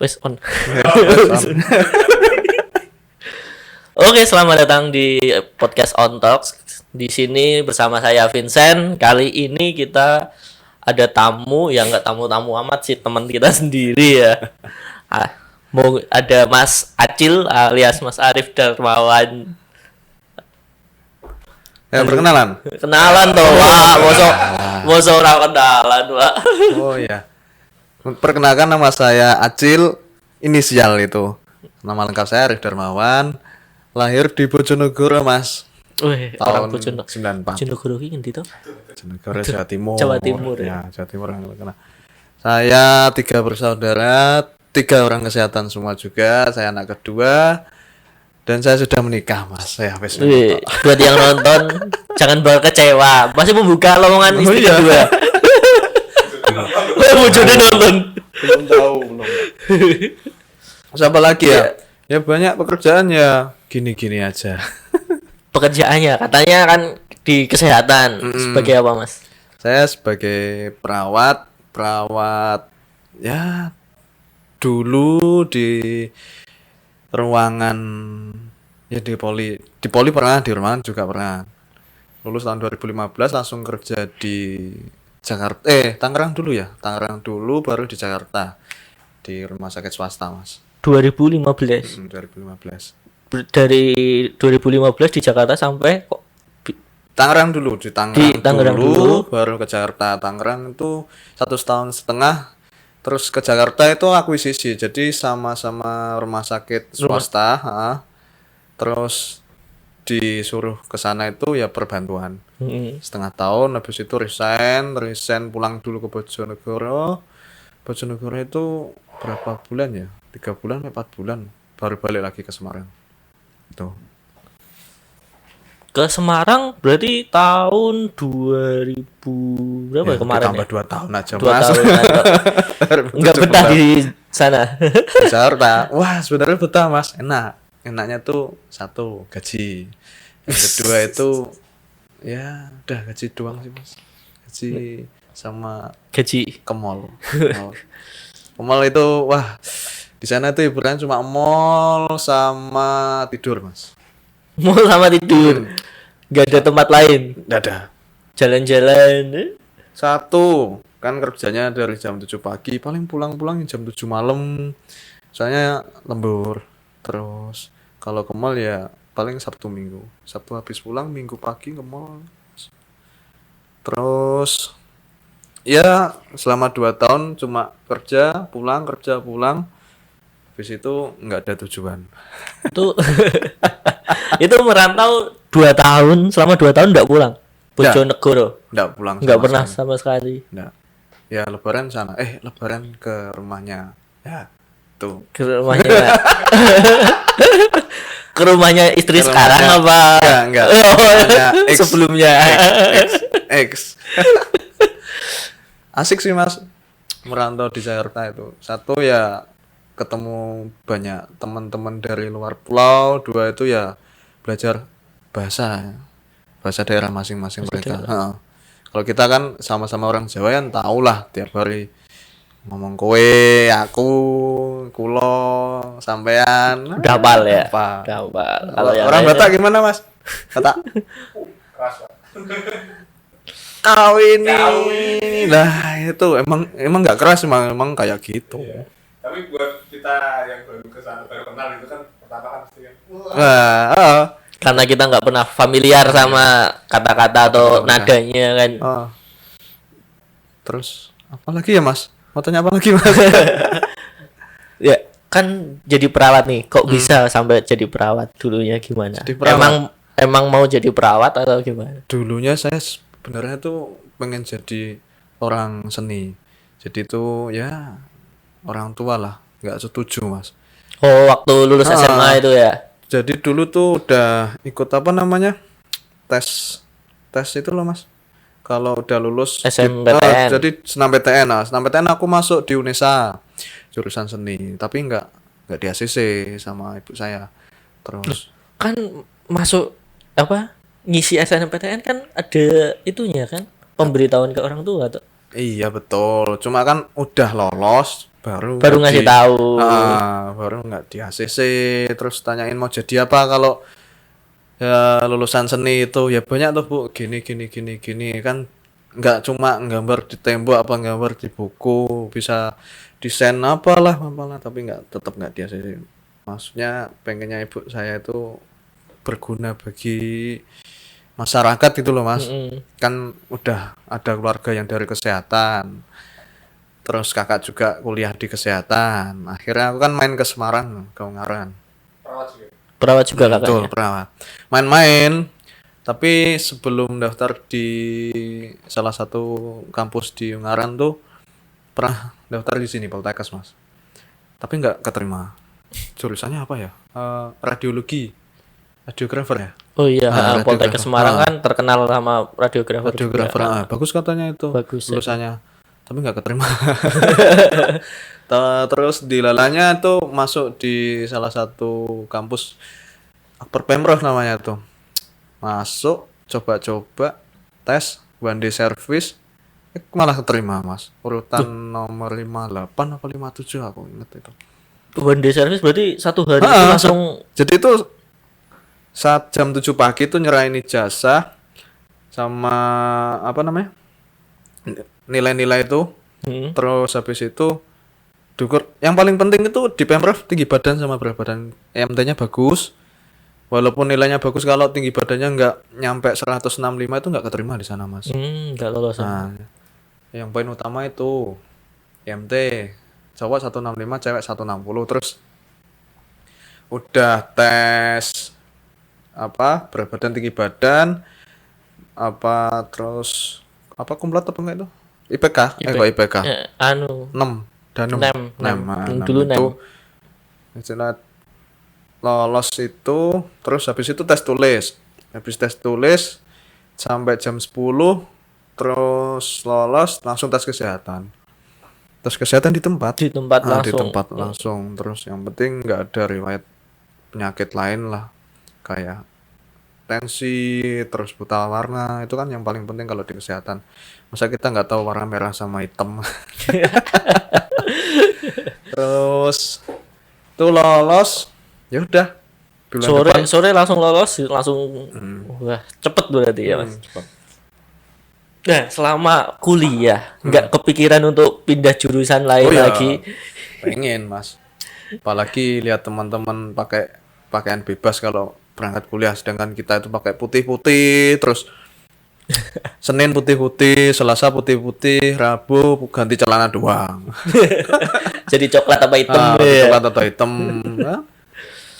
Wes on. Oke, selamat datang di podcast On Talks. Di sini bersama saya Vincent. Kali ini kita ada tamu yang nggak tamu-tamu amat sih, teman kita sendiri ya. Mau ada Mas Acil alias Mas Arif Darmawan. Ya, perkenalan. Kenalan toh, Pak. Mosok ora kenalan, Pak. Oh iya. Perkenalkan, nama saya Acil, inisial itu. Nama lengkap saya Arif Darmawan. Lahir di Bojonegoro, Mas. Wih, orang Tahun 94. Bojonegoro iki ngendi to? Bojonegoro, Jawa Timur. Jawa Timur, ya. Jawa Timur. Saya 3 bersaudara, 3 orang kesehatan semua juga. Saya anak kedua. Dan saya sudah menikah, Mas. Saya habis menikah. Buat yang nonton, jangan kecewa. Masih membuka lowongan istri kedua. Bojone nonton. Belum tahu, belum. Siapa lagi ya? Ya banyak pekerjaan ya gini-gini aja. Pekerjaannya katanya kan di kesehatan. Sebagai apa, Mas? Saya sebagai perawat ya dulu di ruangan ya di poli pernah, di ruangan juga pernah. Lulus tahun 2015 langsung kerja di Jakarta, Tangerang dulu ya. Tangerang dulu baru di Jakarta. Di rumah sakit swasta, Mas. 2015. 2015. Dari 2015 di Jakarta sampai kok Tangerang dulu, di Tangerang dulu, baru ke Jakarta. Tangerang itu 1,5 tahun. Terus ke Jakarta itu akuisisi. Jadi sama-sama rumah sakit swasta, terus disuruh ke sana itu ya perbantuan. Setengah tahun, habis itu resign pulang dulu ke Bojonegoro. Bojonegoro itu berapa bulan ya? 3 bulan, 4 bulan baru balik lagi ke Semarang. Tuh. Ke Semarang berarti tahun 2000 berapa ya, kemarin? Tambah 2 tahun aja, 2 Mas. tahun. Enggak betah di sana. Di Jakarta. Wah, sebenarnya betah, Mas. Enaknya tuh satu, gaji. Yang kedua itu ya udah gaji doang sih, Mas. Gaji sama gaji ke mall. Ke mall itu wah, di sana tuh hiburan cuma mall sama tidur, Mas. Mall sama tidur. Enggak ada tempat lain. Enggak ada. Jalan-jalan. Satu, kan kerjanya dari jam 7 pagi, paling pulang jam 7 malam. Soalnya lembur. Terus kalau ke mall ya paling Sabtu Minggu. Sabtu habis pulang, Minggu pagi ke mall. Terus ya selama 2 tahun cuma kerja pulang. Habis itu nggak ada tujuan. Itu merantau 2 tahun, selama 2 tahun enggak pulang. Bojonegoro. Enggak pulang. Enggak pernah sama sekali. Enggak. Ya lebaran sana. Lebaran ke rumahnya. Ya, tuh. Ke rumahnya. Ke rumahnya istri sekarang apa? Enggak. Sebelumnya. X. Asik sih, Mas. Merantau di Jakarta itu. Satu ya ketemu banyak teman-teman dari luar pulau. 2 itu ya belajar bahasa daerah masing-masing mereka. Kalau kita kan sama-sama orang Jawa kan tahulah tiap hari ngomong kowe, aku, kulo, sampean. Udah hafal ya. Udah hafal. Kalau orang Batak gimana, Mas? Batak. Keras, Pak. Kawin. Nah, itu emang enggak keras, emang kayak gitu. Iya. Tapi buat kita yang baru kesana baru kenal itu kan pertama kan pasti kan. Karena kita nggak pernah familiar sama kata-kata atau nadanya kan. Terus apa lagi ya, Mas? Mau tanya apa lagi, Mas? Ya kan jadi perawat nih. Kok bisa sampai jadi perawat? Dulunya gimana? Emang mau jadi perawat atau gimana? Dulunya saya sebenarnya tuh pengen jadi orang seni. Jadi tuh ya orang tua lah nggak setuju, Mas. Oh, waktu lulus SMA itu ya? Jadi dulu tuh udah ikut apa namanya tes itu loh, Mas. Kalau udah lulus SNMPTN. Jadi SNMPTN. SNMPTN aku masuk di UNESA jurusan seni, tapi nggak di ACC sama ibu saya. Terus kan masuk apa ngisi SNMPTN kan ada itunya kan, pemberitahuan ke orang tua tuh. Iya betul. Cuma kan udah lolos baru Baru ngasih tahu. baru nggak di ACC terus tanyain mau jadi apa kalau ya lulusan seni itu ya banyak tuh Bu gini kan nggak cuma gambar di tembok apa gambar di buku bisa desain apalah tapi tetap nggak di ACC. Maksudnya pengennya ibu saya itu berguna bagi masyarakat itu loh Mas. Kan udah ada keluarga yang dari kesehatan. Terus kakak juga kuliah di kesehatan. Akhirnya aku kan main ke Semarang, ke Ungaran. Perawat juga kakaknya. Betul, perawat. Main-main. Tapi sebelum daftar di salah satu kampus di Ungaran tuh pernah daftar di sini Poltekkes Mas. Tapi nggak keterima. Jurusannya apa ya? Radiologi. Radiografer ya? Oh iya, Radiografer. Poltekkes Semarang kan terkenal sama radiografer. Radiografer. Bagus katanya itu. Bagus, ya. Lulusannya. Tapi nggak keterima. Terus dilalanya tuh masuk di salah satu kampus Akper Pemprov namanya tuh. Masuk, coba-coba, tes, one day service, malah keterima Mas. Urutan nomor 58 apa 57 aku inget itu. One day service berarti satu hari itu langsung. Jadi itu saat jam 7 pagi tuh nyerahin ijazah sama apa namanya? Nilai-nilai itu. Terus habis itu dukur. Yang paling penting itu di Pemprov tinggi badan sama berat badan. EMT-nya bagus. Walaupun nilainya bagus kalau tinggi badannya nggak nyampe 165 itu nggak keterima di sana Mas. Nggak lolos. Nah, yang poin utama itu EMT cowok 165 cewek 160 terus udah tes apa berat badan tinggi badan apa terus apa kumplat apa enggak itu IPK kok IPK 6 dan 6 dulu itu istilah lolos itu terus habis itu tes tulis sampai jam 10 terus lolos langsung tes kesehatan di tempat langsung terus yang penting nggak ada riwayat penyakit lain lah kayak tensi terus buta warna itu kan yang paling penting kalau di kesehatan masa kita nggak tahu warna merah sama hitam. Terus tuh lolos ya udah sore langsung lolos langsung wah cepet berarti ya Mas. Nah selama kuliah nggak kepikiran untuk pindah jurusan lain lagi? Pengen Mas, apalagi lihat teman-teman pakai pakaian bebas kalau berangkat kuliah sedangkan kita itu pakai putih-putih terus Senin putih-putih, Selasa putih-putih, Rabu ganti celana doang. Jadi coklat apa hitam? Coklat atau hitam.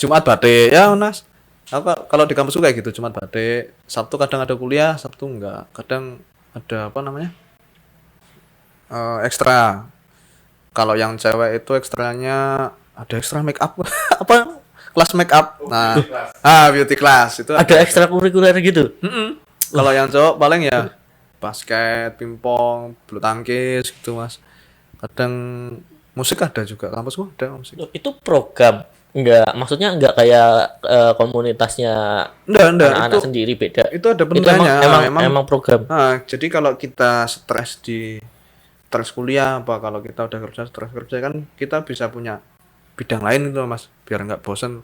Jumat batik ya Mas. Kalau di kampus kayak gitu Jumat batik. Sabtu kadang ada kuliah, Sabtu enggak. Kadang ada apa namanya? Ekstra. Kalau yang cewek itu ekstranya ada ekstra make up. Apa? Kelas make up. Nah, beauty class itu ada ekstrakurikuler gitu. Kalau yang cowok paling ya basket, pingpong, bulu tangkis gitu Mas. Kadang musik ada juga, kampusku ada musik. Itu program? Enggak, maksudnya enggak kayak komunitasnya anak-anak itu, sendiri beda. Itu ada penilaiannya. Emang program. Jadi kalau kita stres kuliah apa kalau kita udah stres kerja kan kita bisa punya bidang lain itu Mas, biar nggak bosan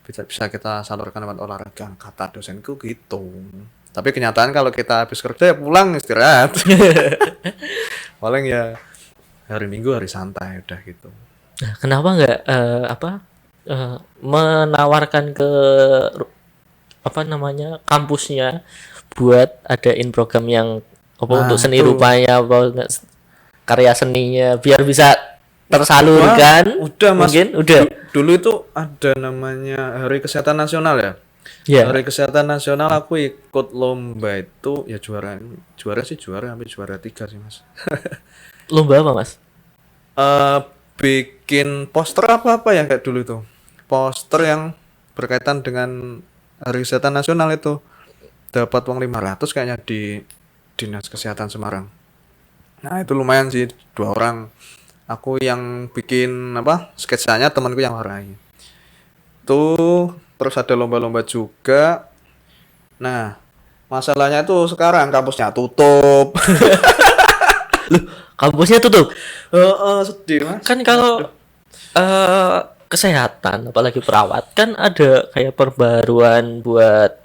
bisa kita salurkan lewat olahraga kata dosenku gitu. Tapi kenyataan kalau kita habis kerja ya pulang istirahat. Paling ya hari Minggu hari santai udah gitu. Nah, kenapa nggak menawarkan ke apa namanya kampusnya buat adain program yang untuk seni rupanya apa karya seninya biar bisa tersalurkan? Udah Mas. Mungkin udah. Dulu itu ada namanya Hari Kesehatan Nasional ya. Hari Kesehatan Nasional aku ikut lomba itu ya juara sampai juara 3 sih Mas. Lomba apa Mas? Bikin poster apa ya kayak dulu itu. Poster yang berkaitan dengan Hari Kesehatan Nasional itu. Dapat uang 500 kayaknya di Dinas Kesehatan Semarang. Nah itu lumayan sih 2 orang. Aku yang bikin sketsanya, temanku yang warnai. Tuh terus ada lomba-lomba juga. Nah masalahnya itu sekarang kampusnya tutup. Loh, kampusnya tutup. Sedih mas. Kan kalau kesehatan apalagi perawat kan ada kayak perbaruan buat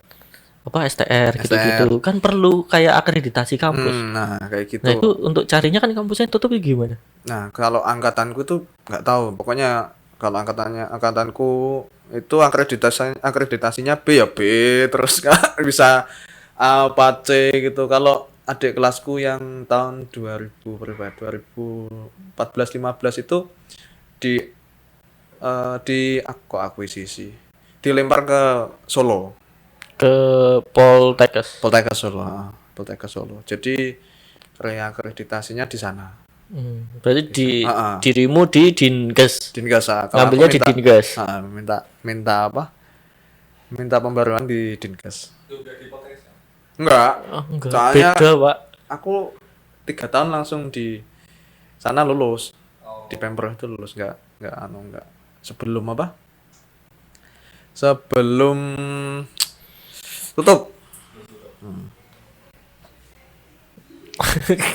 apa STR gitu-gitu. Kan perlu kayak akreditasi kampus. Nah kayak gitu. Nah, itu untuk carinya kan kampusnya tutup ya gimana? Nah kalau angkatanku tuh nggak tahu. Pokoknya kalau angkatanku itu akreditasinya B ya B, terus nggak bisa A apa C gitu. Kalau adik kelasku yang tahun 2014-15 itu di aku akuisisi, dilempar ke Solo, Ke Poltekkes. Poltekkes Solo. Jadi reakreditasinya di sana. Berarti Ah. dirimu di Dinkes. Dinkes. Ngambilnya di Dinkes. Minta apa? Minta pembaruan di Dinkes. Itu udah di podcast ya? Enggak. Oh, enggak. Soalnya Beda, Pak. aku 3 tahun langsung di sana lulus. Oh. Di Pemprov itu lulus enggak. Sebelum apa? Sebelum tutup.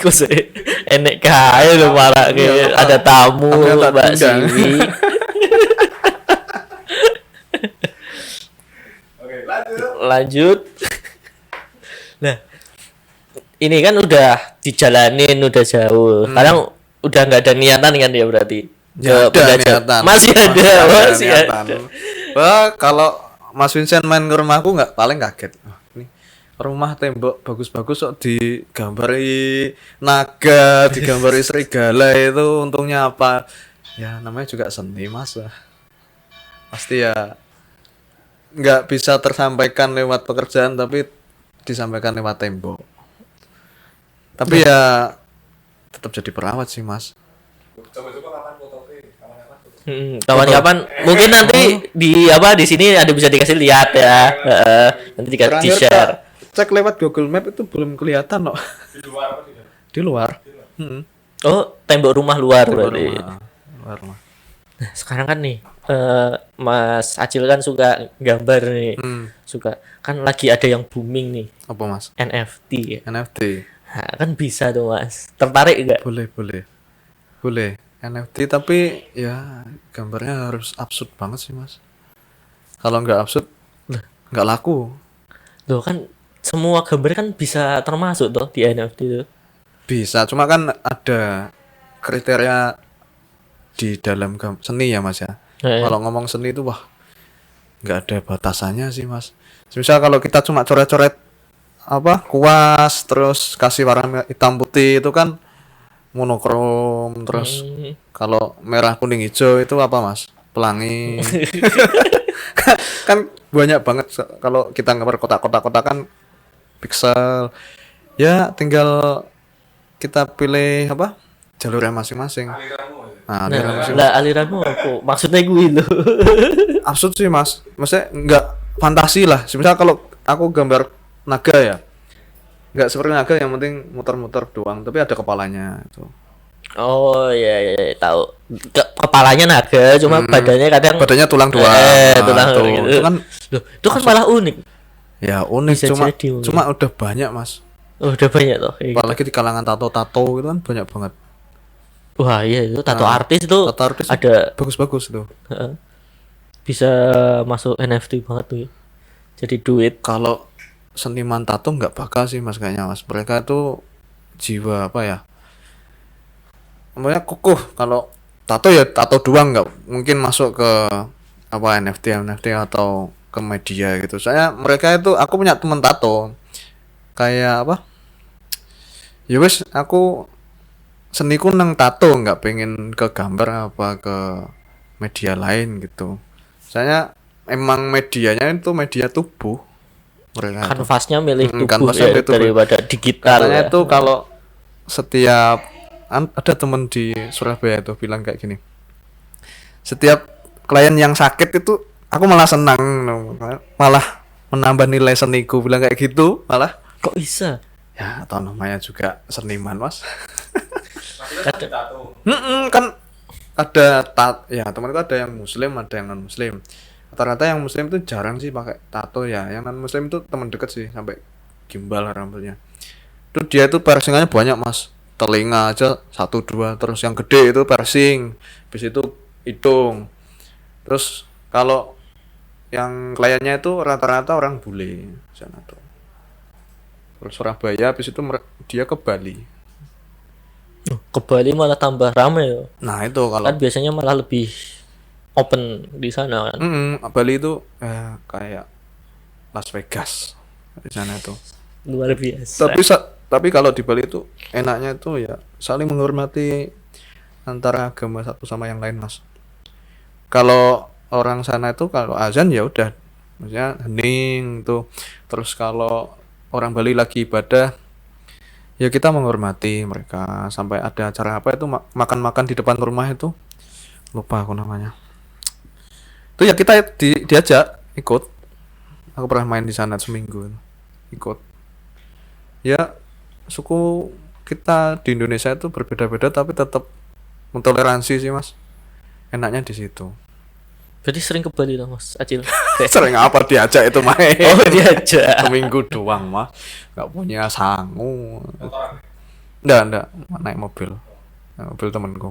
Kok sih enek kae lho malah Iya, ada tamu aku yang tak Mbak undang. Siwi. Oke, lanjut. Lanjut. Nah, ini kan udah dijalanin udah jauh. Sekarang udah nggak ada niatan kan ya berarti. Ya, Ke ada belajar. niatan. Masih ada. niatan. Wah, kalau Mas Vincent main ke rumahku nggak paling kaget. Wah, ini rumah tembok bagus-bagus kok digambari naga, digambari serigala itu untungnya apa? Ya namanya juga seni mas. Pasti ya nggak bisa tersampaikan lewat pekerjaan tapi disampaikan lewat tembok. Tapi ya tetap jadi perawat sih mas. Coba-coba kapan fotonya? Kapan-kapan foto. Kawan-kawan mungkin nanti di sini ada bisa dikasih lihat ya. Nanti dikasih Terakhir share. cek lewat Google Map itu belum kelihatan loh. Di luar apa di dalam? Di luar. Oh, tembok rumah luar berarti. Luar rumah. Nah, sekarang kan nih Mas Acil kan suka gambar nih. Suka kan lagi ada yang booming nih Apa mas? NFT ya. NFT. Nah, kan bisa tuh Mas. Tertarik enggak? Boleh. NFT tapi ya gambarnya harus absurd banget sih mas. Kalau nggak absurd nggak laku. Loh kan semua gambar kan bisa termasuk tuh di NFT itu. Bisa, cuma kan ada kriteria di dalam seni ya mas ya. Kalau ngomong seni itu wah nggak ada batasannya sih mas. Misal kalau kita cuma coret-coret apa kuas terus kasih warna hitam putih itu kan monokrom, terus kalau merah kuning hijau itu apa mas? Pelangi. Kan banyak banget kalau kita gambar kotak-kotak kan pixel. Ya tinggal kita pilih apa? Jalurnya masing-masing. Aliranmu ya? Nah, aliran Nah, lah aliranmu apa? Maksudnya gue lo. absurd sih mas, maksudnya nggak fantasi lah. Misal kalau aku gambar naga ya, nggak seperti naga yang penting muter-muter doang, tapi ada kepalanya itu. Oh iya, tahu. Kepalanya naga, cuma Badannya tulang doang. tulang tuh. gitu. Itu kan Loh, itu kan malah unik. ya unik, Bisa cuma jadi mungkin. cuma udah banyak mas. Oh, udah banyak tuh. Kayak gitu. Apalagi di kalangan tato itu kan banyak banget. Wah, iya itu tato artis itu Tato artis ada bagus-bagus tuh. bisa masuk NFT banget tuh. Jadi duit. Kalau seniman tato nggak bakal sih mas kayaknya mas. Mereka itu jiwa apa ya? Namanya kukuh. Kalau tato ya tato doang nggak mungkin masuk ke apa NFT atau ke media gitu. Saya mereka itu aku punya temen tato kayak apa? Ya wes aku seniku nang tato nggak pengen ke gambar apa ke media lain gitu. Saya emang medianya itu media tubuh mereka itu. Kanvasnya milih tubuh kanvasnya ya, milih tubuh. daripada digital Katanya ya. itu kalau setiap ada temen di Surabaya itu bilang kayak gini, setiap klien yang sakit itu aku malah senang, malah menambah nilai seniku, bilang kayak gitu. Malah Kok bisa? ya atau namanya juga seniman mas. Maksudnya sampai tato. Kan ada ya temanku ada yang muslim ada yang non muslim. Rata-rata yang muslim itu jarang sih pakai tato ya. Yang non muslim itu teman dekat sih sampai gimbal rambutnya. Itu dia itu piercingannya banyak mas. telinga aja 1 2, terus yang gede itu piercing, habis itu hidung. Terus kalau yang kliennya itu rata-rata orang bule sana tuh. Terus Surabaya, habis itu dia ke Bali. Ke Bali malah tambah rame ya. Nah itu kalau Kan biasanya malah lebih open di sana kan. Bali itu kayak Las Vegas di sana tuh. Luar biasa. Tapi kalau di Bali itu enaknya itu ya saling menghormati antara agama satu sama yang lain, Mas. Kalau orang sana itu kalau azan ya udah, maksudnya hening tuh. Terus kalau orang Bali lagi ibadah, ya kita menghormati mereka. Sampai ada acara apa itu makan-makan di depan rumah itu, lupa aku namanya. Itu ya kita diajak ikut. Aku pernah main di sana seminggu ikut. Ya suku kita di Indonesia itu berbeda-beda tapi tetap mentoleransi sih, Mas. Enaknya di situ. Berarti sering ke Bali lah Mas Acil. Sering apa diajak itu main. Oh diajak. Seminggu doang, Mas. Nggak punya sangu. Motoran. Enggak naik mobil. Naik mobil temanku.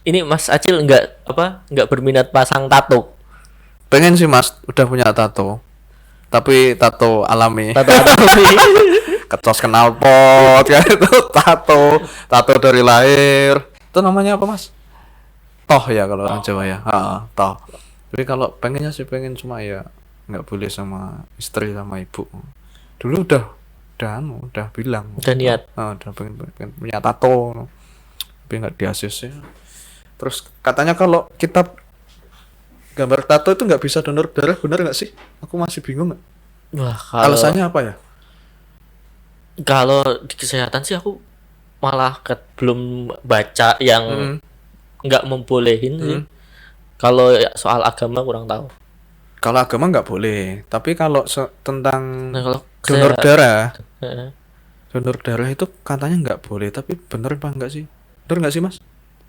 Ini Mas Acil nggak berminat pasang tato. Pengen sih, Mas, udah punya tato. Tapi tato alami. Tato alami. Kecos knalpot kan itu tato dari lahir. Itu namanya apa, Mas? Toh ya kalau orang Jawa ya. Toh. Tapi kalau pengennya sih pengen cuma ya nggak boleh sama istri sama ibu. Dulu udah bilang. Udah niat. Udah pengen punya tato. Tapi nggak di ACC. Terus katanya kalau kita gambar tato itu nggak bisa donor darah, benar nggak sih? Aku masih bingung nggak. Wah, kalau Alasannya apa ya? kalau di kesehatan sih aku malah belum baca yang nggak membolehin sih. Kalau soal agama kurang tahu. Kalau agama nggak boleh, tapi kalau tentang Nah, kalau donor darah, Heeh. donor darah itu katanya nggak boleh, tapi bener apa enggak sih? Bener nggak sih, Mas?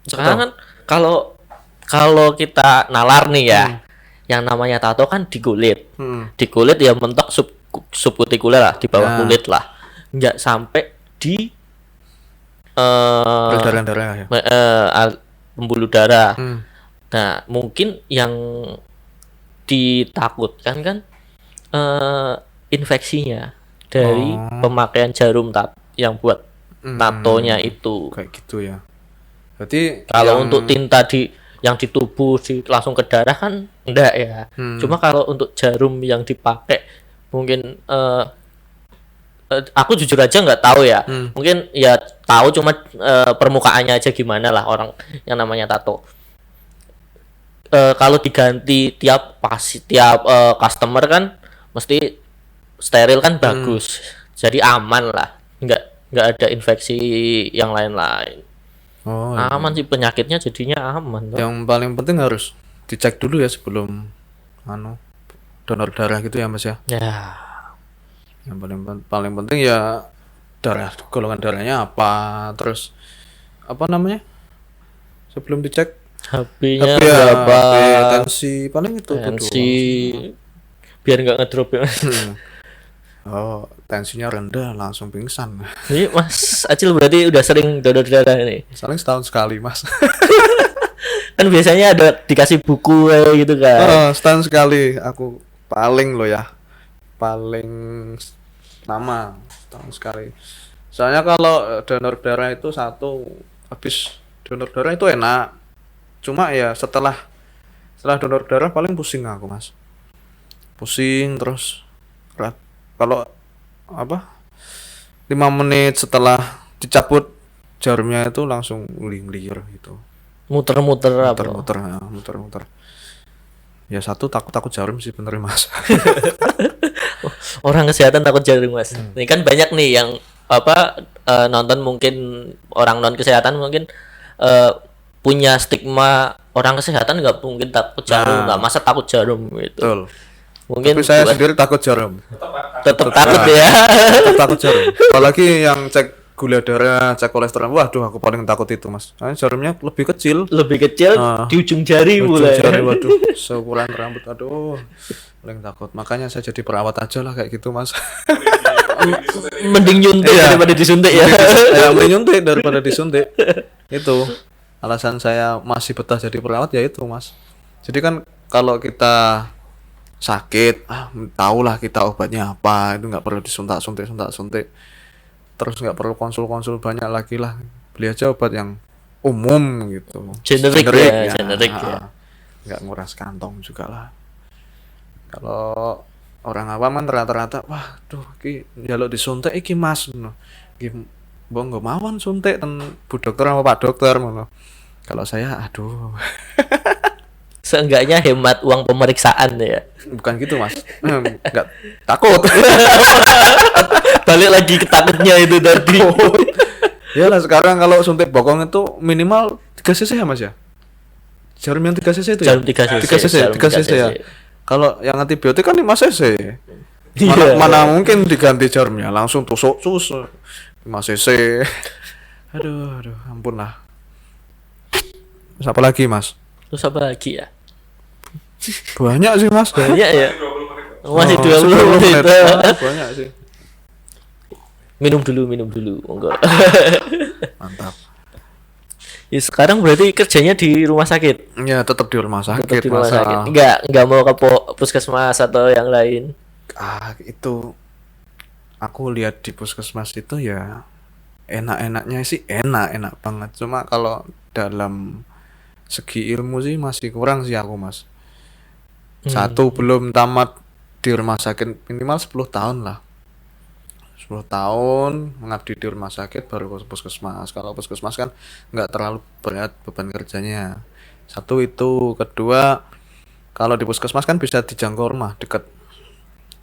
Sekarang kan kalau kita nalar nih ya, yang namanya tato kan di kulit. Di kulit ya mentok subkutikuler lah, di bawah kulit lah. Nggak sampai di Darah ya. pembuluh darah. Nah, mungkin yang ditakutkan kan infeksinya dari pemakaian jarum yang buat tatonya itu. Kayak gitu ya. Berarti Kalau untuk tinta yang di tubuh langsung ke darah kan enggak ya. Cuma kalau untuk jarum yang dipakai mungkin aku jujur aja nggak tahu ya. Mungkin ya tahu cuma permukaannya aja gimana lah orang yang namanya tato. Kalau diganti tiap customer kan mesti steril kan bagus. Jadi aman lah. Nggak ada infeksi yang lain-lain. Oh, Aman sih penyakitnya jadinya aman. yang paling penting harus dicek dulu ya sebelum donor darah gitu ya, Mas ya. Ya. Yang paling penting ya golongan darahnya apa, terus apa namanya? Sebelum dicek HP-nya HP ya, berapa? HP, tensi paling itu Tensi doang. biar nggak ngedrop ya. Oh, tensinya rendah langsung pingsan. Jadi Mas Acil berarti udah sering donor darah ini. Saling setahun sekali, Mas. Kan biasanya ada dikasih buku gitu kan. Setahun sekali aku paling paling lama setahun sekali. Soalnya kalau donor darah itu habis donor darah itu enak. Cuma ya setelah donor darah paling pusing aku, Mas. Pusing terus kalau 5 menit setelah dicabut jarumnya itu langsung ngelir gitu. Muter-muter apa? Muter. Ya satu takut jarum sih bener, Mas. Orang kesehatan takut jarum, Mas. Ini kan banyak nih yang nonton, mungkin orang non kesehatan mungkin punya stigma orang kesehatan nggak mungkin takut jarum, nggak masa takut jarum gitu. Betul. Mungkin Tapi saya sendiri takut jarum. tetap takut ya. Tetap takut jarum. Apalagi yang cek gula darah, cek kolesterol. Waduh, aku paling takut itu, Mas. Karena jarumnya lebih kecil. Lebih kecil di ujung jari mulai. Jari, waduh, seukuran rambut. Aduh, paling takut. Makanya saya jadi perawat aja lah kayak gitu, Mas. Mending nyuntik Iya. daripada disuntik ya. Ya mending nyuntik daripada disuntik. Itu alasan saya masih betah jadi perawat ya itu, Mas. Jadi kan kalau kita sakit, tahulah kita obatnya apa, itu nggak perlu suntik. Terus nggak perlu konsul banyak lagi lah. Beli aja obat yang umum gitu. Generik ya, generik ya. Nggak nguras kantong juga lah. Kalau orang awam kan rata-rata, wah, duh, ki njaluk disuntik iki Mas, ngono. Ki mbok nggo mawon suntik ten Bu Dokter sama Pak Dokter ngono. Kalau saya, aduh, Seenggaknya hemat uang pemeriksaan ya. bukan gitu Mas. Nggak takut. Balik lagi ke takutnya itu tadi. Ya lah sekarang kalau suntik bokong itu minimal 3 cc ya Mas ya. Jarum yang 3 cc itu ya. Jarum 3 cc, 3 cc, jarum 3 cc ya. 3 cc. Kalau yang antibiotik kan 5 cc. Iya. Mana mungkin diganti jarumnya langsung tusuk 5 cc. Aduh, ampun lah. Terus apa lagi Mas? Terus apa lagi ya? Banyak sih Mas. Banyak ya. 20 menit kok. Masih Oh, 20 menit. Banyak sih. Minum dulu, monggo. Mantap. Ya, sekarang berarti kerjanya di rumah sakit. Ya tetap di rumah Tetap sakit di rumah Mas. sakit. Enggak mau ke puskesmas atau yang lain. Itu aku lihat di puskesmas itu ya enak-enaknya sih enak banget. Cuma kalau dalam segi ilmu sih masih kurang sih aku Mas. Satu belum tamat di rumah sakit minimal 10 tahun lah. 10 tahun mengabdi di rumah sakit baru ke puskesmas. Kalau puskesmas kan nggak terlalu berat beban kerjanya. Satu itu, kedua kalau di puskesmas kan bisa dijangkau rumah dekat.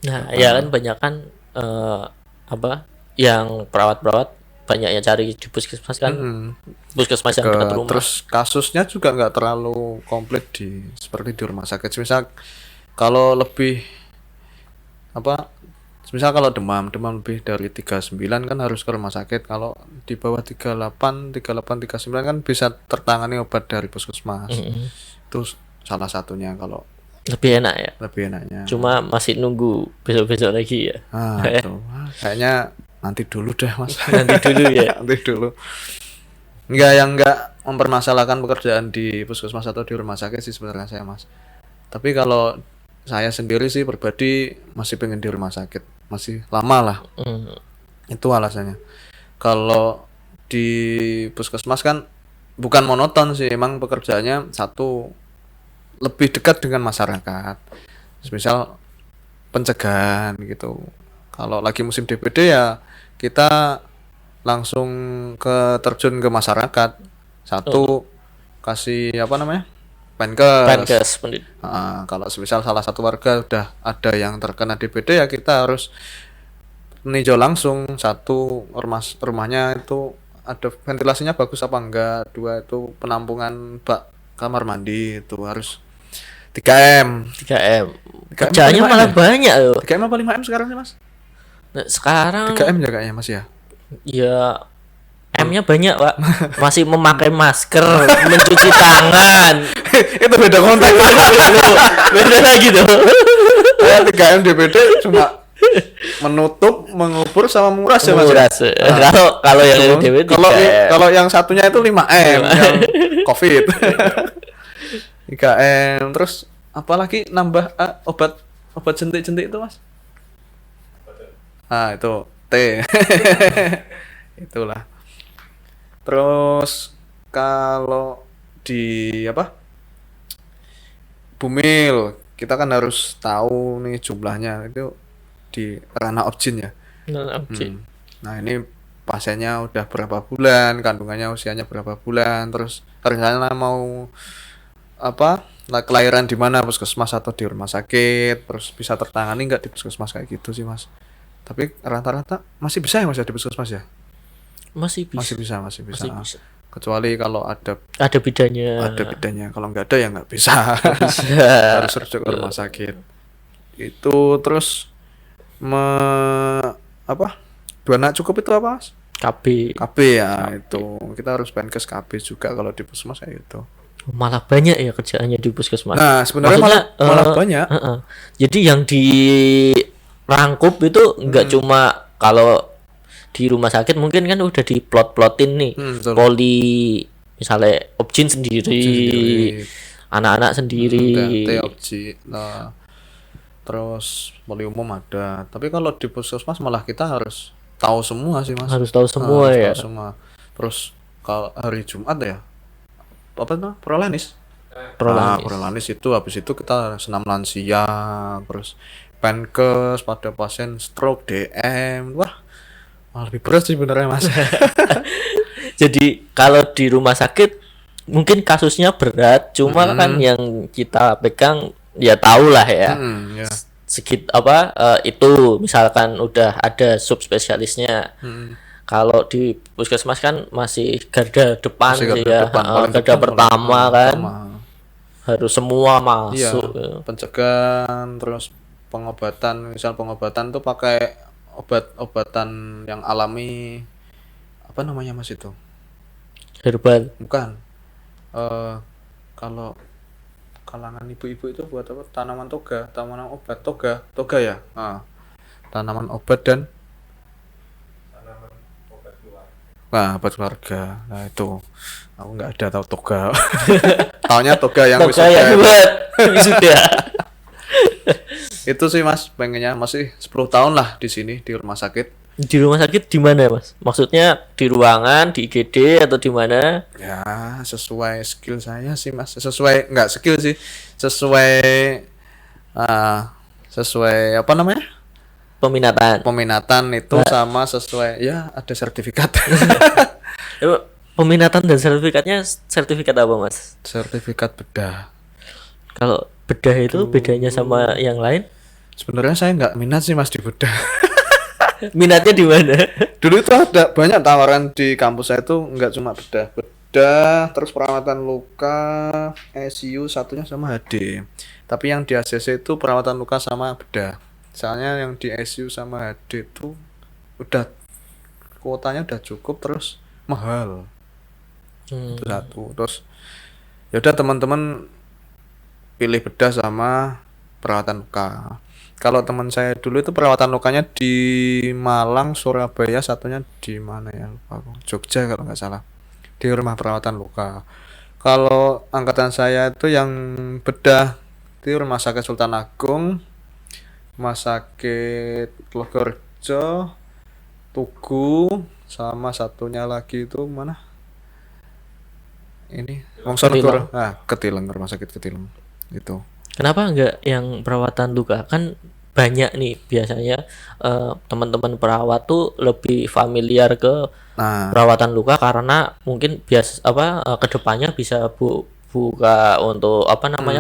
Nah, ya kan banyak kan apa yang perawat-perawat banyak yang cari di puskesmas kan. Puskesmas yang dekat rumah. Terus kasusnya juga nggak terlalu komplit seperti di rumah sakit. Misal kalau lebih misal kalau demam lebih dari 39 kan harus ke rumah sakit. Kalau di bawah 38, 39 kan bisa tertangani obat dari puskesmas. Itu salah satunya kalau Lebih enak ya. lebih enaknya. Cuma masih nunggu besok-besok lagi ya. Itu. Kayaknya nanti dulu deh Mas. Nanti dulu ya. Nanti dulu. Enggak mempermasalahkan pekerjaan di puskesmas atau di rumah sakit sih sebenarnya saya Mas. Tapi kalau saya sendiri sih pribadi masih pengen di rumah sakit. Masih lama lah. Itu alasannya. Kalau di puskesmas kan bukan monoton sih, emang pekerjaannya satu lebih dekat dengan masyarakat. Misal pencegahan gitu. Kalau lagi musim DBD ya kita langsung terjun ke masyarakat. Satu kasih Penkes. Kalau misal salah satu warga udah ada yang terkena DBD ya kita harus ninjau langsung. Satu, rumahnya itu ada ventilasinya bagus apa enggak. Dua, itu penampungan bak kamar mandi itu harus 3M. 3M. Kerjanya malah banyak loh. 3M apa 5M sekarang sih Mas? Nah, sekarang 3M ya kayaknya Mas ya. ya M-nya banyak, Pak. Masih memakai masker, mencuci tangan. Itu beda konteks. Beda lagi tuh. 3M DBD cuma menutup, mengubur sama menguras ya Mas. Menguras. Kalau yang ini DBD Kalau yang satunya itu 5M yang COVID. 3M terus apalagi nambah obat jentik-jentik itu Mas. Itu T. Itulah. Terus kalau di Bumil kita kan harus tahu nih jumlahnya itu di ranah objin ya. Nah ini pasiennya udah berapa bulan, kandungannya usianya berapa bulan, terus rencana mau kelahiran di mana, puskesmas atau di rumah sakit, terus bisa tertangani nggak di puskesmas kayak gitu sih Mas. Tapi rata-rata masih bisa ya Mas ya di puskesmas ya? Masih bisa. Masih bisa. Kecuali kalau ada bidanya. Kalau nggak ada ya nggak bisa. Harus rujuk ke rumah sakit. Itu terus dua anak cukup itu apa Mas? KB ya itu. Kita harus Penkes KB juga kalau di puskesmas kayak gitu. Malah banyak ya kerjaannya di puskesmas. Nah, sebenarnya malah banyak. Jadi yang dirangkup itu nggak cuma Kalau di rumah sakit mungkin kan udah diplot-plotin nih. betul. Poli misalnya Opjin sendiri, Sendiri. anak-anak sendiri. TOG nah, terus poli umum ada, tapi kalau di puskesmas malah kita harus tahu semua sih mas. Harus tahu semua Harus ya. tahu semua. Terus kalau hari Jumat ya apa tuh Prolanis. Prolanis. Prolanis itu habis itu kita senam lansia, terus penkes pada pasien stroke DM. Wah, malah lebih berat sih benernya mas. Jadi kalau di rumah sakit mungkin kasusnya berat, cuma kan yang kita pegang ya tahu lah ya. Ya. Itu misalkan udah ada subspesialisnya. Kalau di puskesmas kan masih garda depan Masih sih garda ya. depan, paling Garda depan, pertama paling kan pertama. harus semua Iya, masuk. Ya. pencegahan, terus pengobatan, misal pengobatan tuh pakai obat-obatan yang alami, apa namanya mas itu? Herbal. Bukan. Kalau kalangan ibu-ibu itu buat apa? Tanaman obat toga ya. Tanaman obat dan tanaman obat keluar. obat keluarga. Nah itu aku nggak ada tahu toga. Taunya toga yang Toga yang buat wisuda. Itu sih mas, pengennya masih 10 tahun lah di sini di rumah sakit. Di rumah sakit di mana mas? Maksudnya di ruangan, di IGD atau di mana? Ya sesuai skill saya sih mas, nggak skill sih, sesuai apa namanya, peminatan itu sama sesuai ya ada sertifikat. Peminatan dan sertifikat apa mas? Sertifikat bedah. Kalau bedah itu bedanya sama yang lain? Sebenarnya saya nggak minat sih mas di bedah. Minatnya di mana? Dulu itu ada banyak tawaran di kampus saya tuh, nggak cuma bedah terus perawatan luka, ICU satunya sama HD. Tapi yang di ACC itu perawatan luka sama bedah. Soalnya yang di ICU sama HD itu udah kuotanya udah cukup, terus mahal. Itu satu. Terus yaudah teman-teman pilih bedah sama perawatan luka. Kalau teman saya dulu itu perawatan lukanya di Malang, Surabaya, satunya di mana ya lupa aku. Jogja kalau nggak salah, di rumah perawatan luka. Kalau angkatan saya itu yang bedah di Rumah Sakit Sultan Agung, Rumah Sakit Logorjo, Tugu, sama satunya lagi itu mana? Ini Wongsonegoro. Ketilang, Rumah Sakit Ketilang itu. Kenapa enggak yang perawatan luka? Kan banyak nih biasanya teman-teman perawat tuh lebih familiar ke perawatan luka karena mungkin kedepannya bisa buka untuk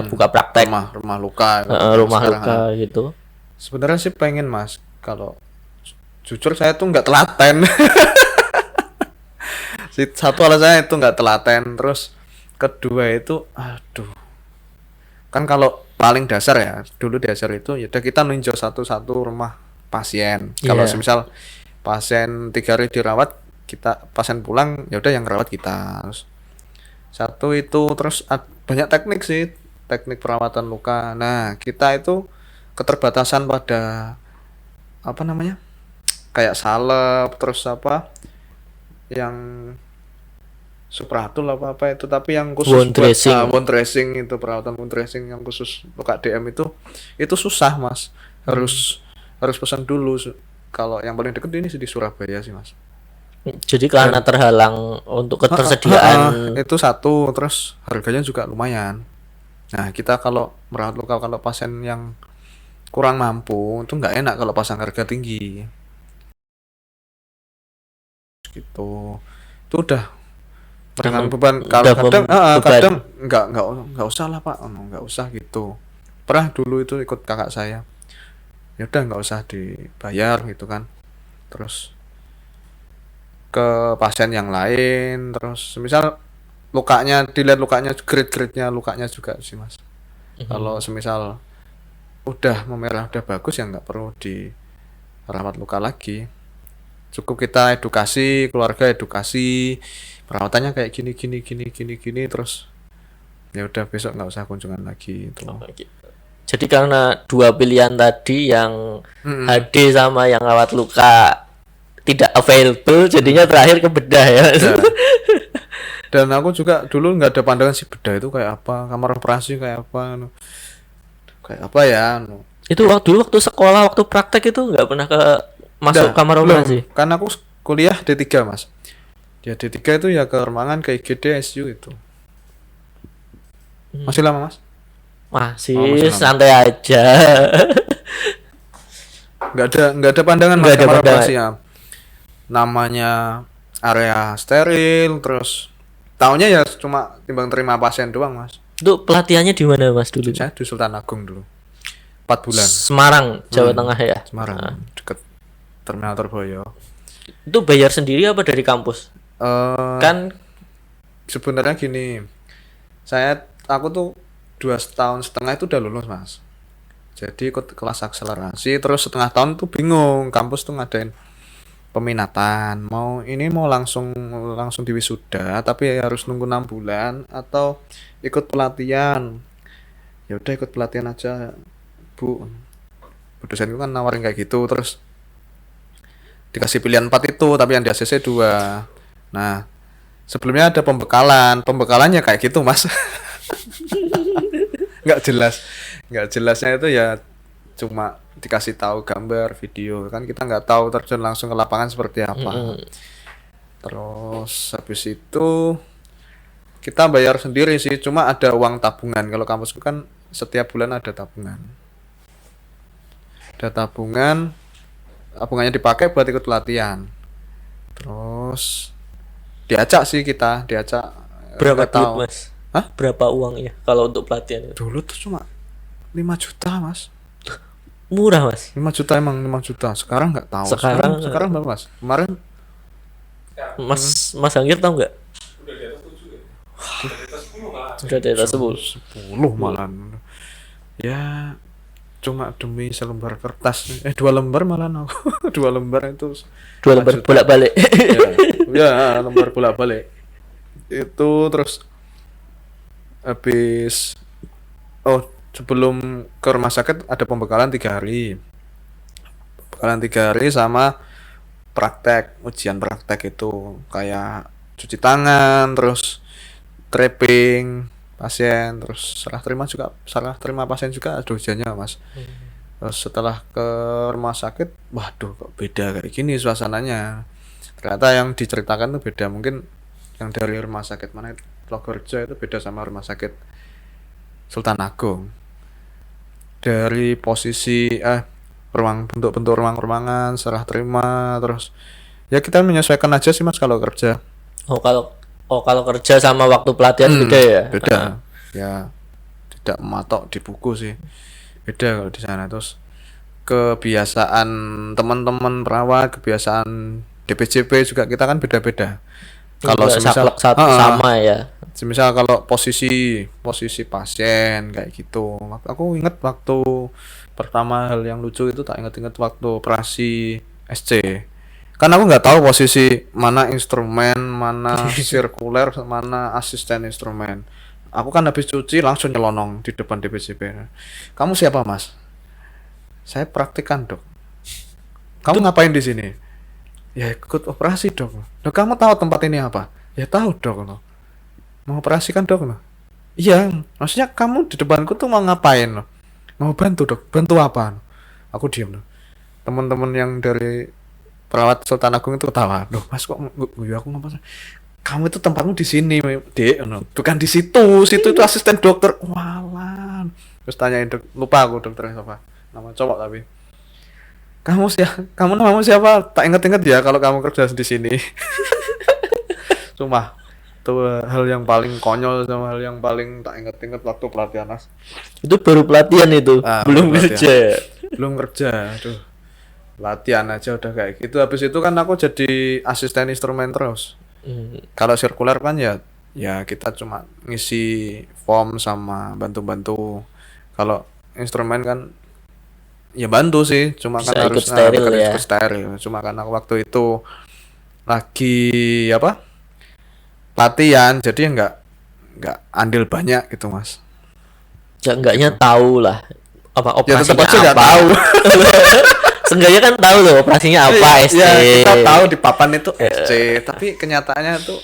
buka praktek rumah luka rumah luka gitu. Sebenarnya sih pengen mas, kalau jujur saya tuh nggak telaten. Satu alasannya itu nggak telaten, terus kedua itu kan kalau paling dasar ya, dulu dasar itu ya udah kita ninjau satu-satu rumah pasien. Kalau semisal pasien 3 hari dirawat, kita pasien pulang ya udah yang rawat kita. Terus satu itu, terus banyak teknik sih, teknik perawatan luka. Nah kita itu keterbatasan pada apa namanya, kayak salep, terus apa yang supratul apa itu, tapi yang khusus wound dressing itu, perawatan wound dressing yang khusus luka DM itu susah mas, harus pesan dulu. Kalau yang paling deket ini di Surabaya sih mas. Jadi karena terhalang untuk ketersediaan itu satu, terus harganya juga lumayan. Nah kita kalau merawat luka, kalau pasien yang kurang mampu itu nggak enak kalau pasang harga tinggi gitu. Itu udah dengan beban. Kalau kadang nggak usah lah pak, nggak usah gitu. Pernah dulu itu ikut kakak saya, ya udah nggak usah dibayar gitu kan. Terus ke pasien yang lain, terus misal dilihat lukanya, grade-nya lukanya juga sih mas. Kalau semisal udah memerah, udah bagus, ya nggak perlu dirawat luka lagi. Cukup kita edukasi, keluarga edukasi, perawatannya kayak gini, terus ya udah besok nggak usah kunjungan lagi itu. Jadi karena dua pilihan tadi yang HD sama yang rawat luka tidak available, jadinya terakhir ke bedah ya. Ya. Dan aku juga dulu nggak ada pandangan si bedah itu kayak apa, kamar operasi kayak apa, kayak apa ya. Itu waktu sekolah, waktu praktek itu nggak pernah masuk Nggak, kamar belum. operasi. Kan aku kuliah D3 mas. Ya D3 itu ya ke ruangan ke IGD ICU itu. Masih lama mas? Masih masih lama. santai aja. Nggak ada pandangan Nggak mas ada kamar pandangan. operasi ya. Namanya area steril, terus taunya ya cuma timbang terima pasien doang mas. Itu pelatihannya di mana Mas dulu? Saya di Sultan Agung dulu 4 bulan. Semarang, Jawa Tengah ya. Semarang deket Terminal Terboyo. Itu bayar sendiri apa dari kampus? Kan Sebenarnya gini, aku tuh 2,5 tahun itu udah lulus mas. Jadi ikut kelas akselerasi, terus setengah tahun tuh bingung, kampus tuh ngadain peminatan, mau langsung di wisuda, tapi harus nunggu 6 bulan atau ikut pelatihan. Ya udah ikut pelatihan aja bu. Dosenku kan nawarin kayak gitu, terus dikasih pilihan 4 itu, tapi yang di ACC 2. Nah sebelumnya ada pembekalannya kayak gitu mas. nggak jelasnya itu ya cuma dikasih tahu gambar video, kan kita nggak tahu terjun langsung ke lapangan seperti apa. Terus habis itu kita bayar sendiri sih, cuma ada uang tabungan. Kalau kampusku kan setiap bulan ada tabungannya dipakai buat ikut pelatihan. Terus diajak berapa nggak tahu. duit Mas? Hah? Berapa uangnya kalau untuk pelatihan itu? Dulu tuh cuma 5 juta mas. Murah Mas. 5 juta emang 5 juta. Sekarang nggak tahu. Sekarang berapa mas? Kemarin Mas Anggir tahu nggak? Udah di atas 7 ya. Udah di atas 10 malah. Sudah di atas 10. 10 malah. Ya cuma demi selembar kertas. 2 lembar malah aku. 2 lembar itu 2 lembar 5 juta. bolak-balik. Ya, lembar bolak-balik. Itu terus habis sebelum ke rumah sakit ada pembekalan 3 hari. Pembekalan 3 hari sama ujian praktek itu kayak cuci tangan, terus trapping pasien, terus salah terima pasien juga ada ujiannya mas. Terus setelah ke rumah sakit, waduh kok beda kayak gini suasananya. Ternyata yang diceritakan tuh beda, mungkin yang dari rumah sakit mana Logorejo itu beda sama rumah sakit Sultan Agung. Dari posisi bentuk ruangan, serah terima, terus ya kita menyesuaikan aja sih mas kalau kerja. Kalau kerja sama waktu pelatihan beda ya? Beda. Ya tidak mematok di buku sih. Beda kalau di sana. Terus kebiasaan teman-teman perawat, kebiasaan DPJP juga kita kan beda-beda. Kalau semisal sama ya. Semisal kalau posisi pasien kayak gitu. Aku ingat waktu pertama hal yang lucu itu, tak ingat waktu operasi SC. Kan aku nggak tahu posisi mana instrumen, mana sirkuler, mana asisten instrumen. Aku kan habis cuci langsung nyelonong di depan DPJP. Kamu siapa mas? Saya praktikan dok. Kamu ngapain di sini? Ya ikut operasi dok. Dok kamu tahu tempat ini apa? Ya tahu dok. Mau operasikan dok? Iya. Maksudnya kamu di depanku tuh mau ngapain? Mau bantu dok. Bantu apa? Aku diam. Teman-teman yang dari perawat Sultan Agung itu ketawa. Loh mas kok aku ngapa? Kamu itu tempatmu di sini, dek. Bukan di situ. Situ itu asisten dokter. Walah. Terus tanyain dok. Lupa aku dokternya siapa. Nama cowok tapi. Kamu namamu siapa? Tak inget-inget ya kalau kamu kerja di sini. Cuma itu hal yang paling konyol sama hal yang paling tak inget-inget waktu pelatihan mas. Itu baru pelatihan itu, belum pelatihan. kerja. Belum kerja, aduh. Latihan aja udah kayak gitu. Habis itu kan aku jadi asisten instrumen terus. Kalau sirkuler kan ya kita cuma ngisi form sama bantu-bantu. Kalau instrumen kan ya bantu sih, cuma bisa kan harus steril ya. steril. Cuma karena waktu itu lagi latihan, jadi nggak andil banyak gitu mas. Ya enggaknya tahu lah apa Ya tetap operasinya aja nggak apa. tahu. Seenggaknya kan tahu loh operasinya apa SC. Ya, kita tahu di papan itu SC, tapi kenyataannya tuh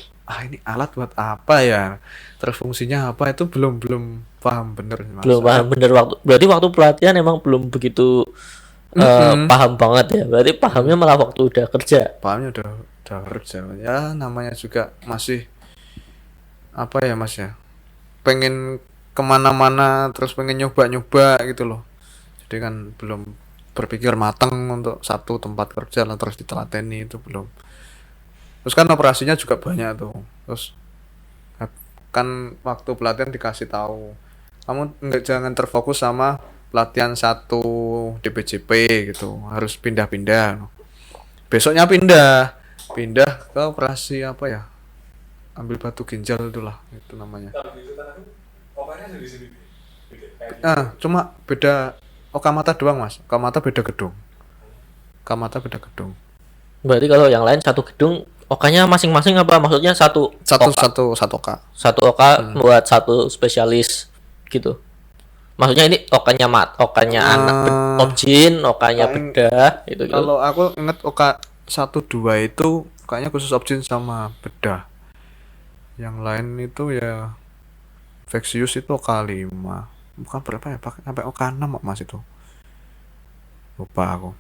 ini alat buat apa ya? Terus fungsinya apa itu belum paham bener Mas. Belum paham bener berarti waktu pelatihan emang belum begitu paham banget ya. Berarti pahamnya malah waktu udah kerja. Pahamnya udah kerja. Ya namanya juga masih apa ya Mas ya? Pengen kemana-mana terus pengen nyoba-nyoba gitu loh. Jadi kan belum berpikir matang untuk satu tempat kerja lah terus ditelateni itu belum. Terus kan operasinya juga banyak tuh. Terus kan waktu pelatihan dikasih tahu kamu jangan terfokus sama pelatihan satu DPJP gitu, harus pindah-pindah. Besoknya pindah ke operasi apa ya, ambil batu ginjal itulah itu namanya. Kalau di Sultan Agung, operasinya ada di sini. Cuma beda Okamata doang Mas, Okamata beda gedung. Okamata beda gedung. Berarti kalau yang lain satu gedung OK-nya masing-masing apa? Maksudnya satu OK. Satu OK buat satu spesialis gitu. Maksudnya ini OK-nya anak objin, OK-nya bedah gitu. Kalau aku inget OK 1 2 itu kayaknya khusus objin sama bedah. Yang lain itu ya infeksius itu OK 5. Bukan berapa ya? Sampai OK 6 Mas itu. Lupa aku.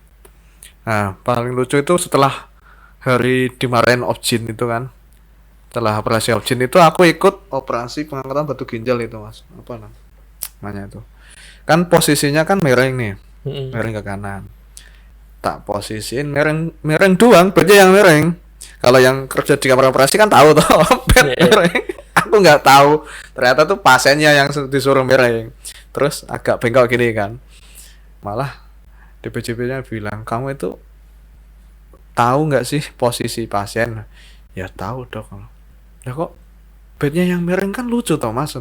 Nah, paling lucu itu setelah hari dimarahin objin itu kan, setelah operasi objin itu aku ikut operasi pengangkatan batu ginjal itu Mas, apa namanya itu kan posisinya kan miring nih, miring ke kanan, tak posisiin miring doang, bednya yang miring. Kalau yang kerja di kamar operasi kan tahu tuh bed miring, aku nggak tahu ternyata tuh pasiennya yang disuruh miring, terus agak bengkok gini kan, malah DPJP-nya bilang kamu itu tahu nggak sih posisi pasien? Ya tahu dok. Ya kok bednya yang miring kan lucu toh Mas.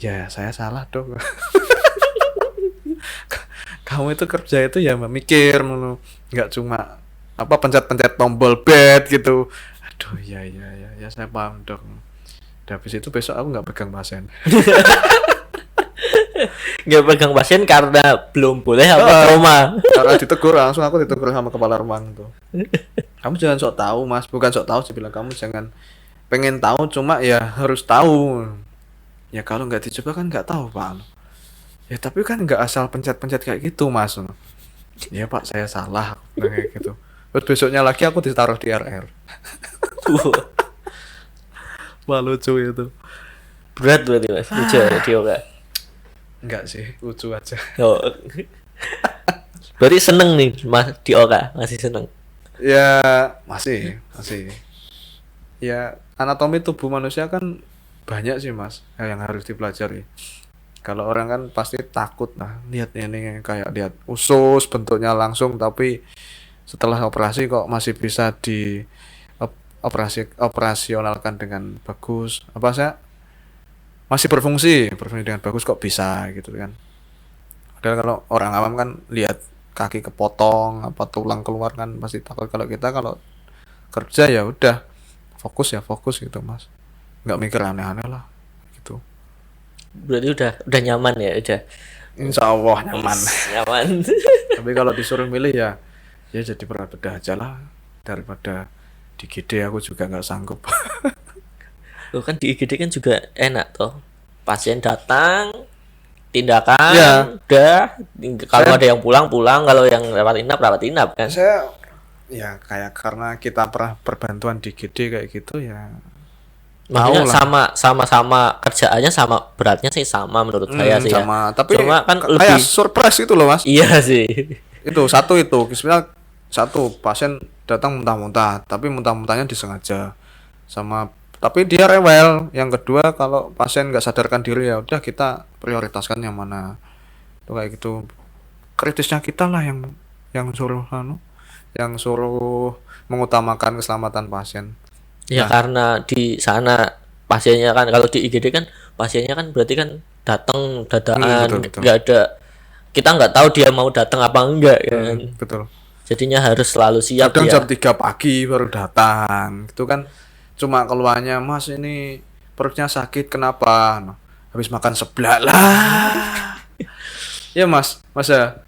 Ya saya salah dok. Kamu itu kerja itu ya memikir, nggak cuma apa pencet-pencet tombol bed gitu. Aduh ya saya paham dok. Dan habis itu besok aku nggak pegang pasien. Nggak pegang pasien karena belum boleh apa trauma. Karena ditegur langsung, aku ditegur sama kepala ruang tuh. Kamu jangan sok tahu Mas, bukan sok tahu sih, bilang kamu jangan pengen tahu, cuma ya harus tahu. Ya kalau nggak dicoba kan nggak tahu Pak. Ya tapi kan nggak asal pencet-pencet kayak gitu Mas. Ya Pak saya salah kayak gitu. Terus besoknya lagi aku ditaruh di RR. Wah lucu itu. Berat berarti Mas, lucu di OK. Enggak sih, lucu aja. Oh. Berarti seneng nih Mas di OK, masih seneng. Ya masih. Ya anatomi tubuh manusia kan banyak sih Mas yang harus dipelajari. Kalau orang kan pasti takut lah lihat ini, kayak lihat usus bentuknya langsung, tapi setelah operasi kok masih bisa di operasionalkan dengan bagus. Apa saya masih berfungsi dengan bagus kok bisa gitu kan. Padahal kalau orang awam kan lihat kaki kepotong, apa tulang keluar kan pasti takut. Kalau kita kalau kerja ya udah fokus gitu Mas, nggak mikir aneh-aneh lah gitu. Berarti udah nyaman ya, udah. Insya Allah nyaman. Nyaman. Tapi kalau disuruh milih ya jadi berat bedah aja lah daripada di GD, aku juga nggak sanggup. Loh kan di IGD kan juga enak toh. Pasien datang, tindakan, ya. Udah. Kalau ada yang pulang, kalau yang rawat inap kan. Saya ya kayak karena kita pernah berbantuan di GD kayak gitu ya. Maksudnya sama kerjaannya sama, beratnya sih sama menurut saya sih sama. Ya. Tapi cuma kan kayak lebih surprise itu loh Mas. Iya sih. Itu sebenarnya satu pasien datang muntah-muntah, tapi muntah-muntahnya disengaja sama, tapi dia rewel. Yang kedua kalau pasien nggak sadarkan diri ya udah kita prioritaskan yang mana itu kayak gitu. Kritisnya kita lah yang suruh mengutamakan keselamatan pasien. Ya karena di sana pasiennya kan, kalau di IGD kan pasiennya kan berarti kan datang dadakan, betul. nggak ada, kita nggak tahu dia mau datang apa enggak kan. Betul. Jadinya harus selalu siap. Kadang ya. jam 3 pagi baru datang. Itu kan cuma keluhannya, Mas ini perutnya sakit kenapa? Nah, habis makan seblak lah. Ya Mas ya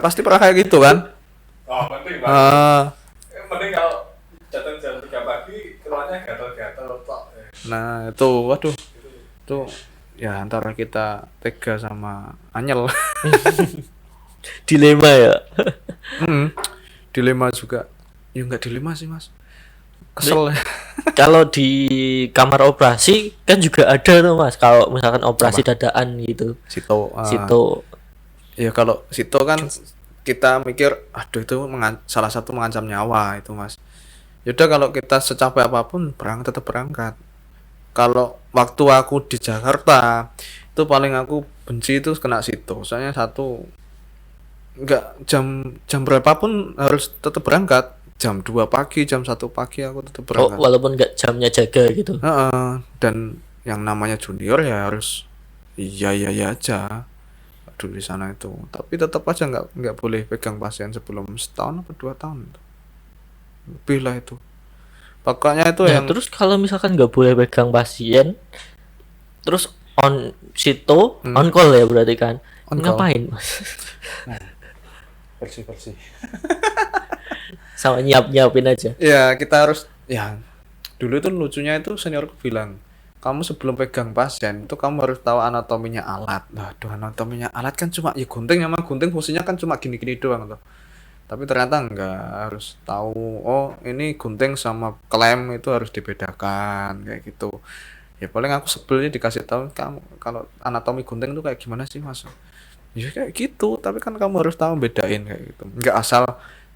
pasti pernah kayak gitu kan? Oh, penting banget. Ah, Mending kalau datang jam 3 pagi keluarnya gatel-gatel tok. nah itu waduh itu ya antara kita tega sama anyel. Dilema ya. Hmm, dilema juga ya nggak dilema sih mas, kesel. Kalau di kamar operasi kan juga ada tuh Mas, kalau misalkan operasi dadaan gitu. Sito Situ ya kalau Sito kan kita mikir aduh itu salah satu mengancam nyawa itu mas. Yaudah kalau kita secapek apapun tetap berangkat. Kalau waktu aku di Jakarta itu paling aku benci itu kena Sito, soalnya satu nggak jam jam berapapun harus tetap berangkat, jam 2 pagi jam 1 pagi aku tetap berangkat. walaupun nggak jamnya jaga gitu. Heeh, dan yang namanya junior ya harus iya iya iya aja dulu di sana itu, tapi tetap aja nggak boleh pegang pasien sebelum setahun apa 2 tahun lebih lah itu pokoknya itu Nah, yang terus kalau misalkan nggak boleh pegang pasien, terus on situ on call ya berarti kan. On call. Ngapain Mas? bersih Sama nyiapin aja. ya kita harus ya dulu itu lucunya itu seniorku bilang kamu sebelum pegang pasien itu kamu harus tahu anatominya alat. Nah, aduh anatominya alat kan cuma ya gunting, emang gunting fungsinya kan cuma gini-gini doang tuh. Tapi ternyata enggak, harus tahu oh ini gunting sama klem itu harus dibedakan kayak gitu. Ya paling aku sebelnya dikasih tahu kamu kalau anatomi gunting itu kayak gimana sih mas? Ya kayak gitu, tapi kan kamu harus tahu bedain kayak gitu. Enggak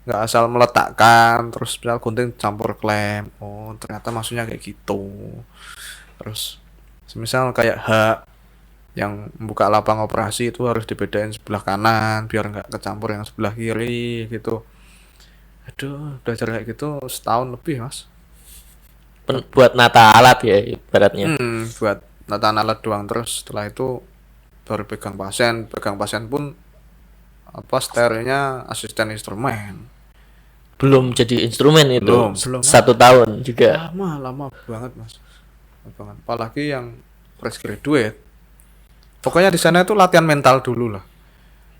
asal meletakkan terus misal gunting campur klem. Oh, ternyata maksudnya kayak gitu. Terus semisal kayak yang membuka lapang operasi itu harus dibedain sebelah kanan biar nggak kecampur yang sebelah kiri gitu. Aduh, belajar kayak gitu setahun lebih mas. Buat nata alat ya ibaratnya. Buat nataan alat doang, terus setelah itu baru pegang pasien pun apa sterilnya asisten instrumen. Belum jadi instrumen itu. Belum. 1 tahun juga. Lama banget mas, banget. Apalagi yang fresh graduate. Pokoknya di sana itu latihan mental dulu lah.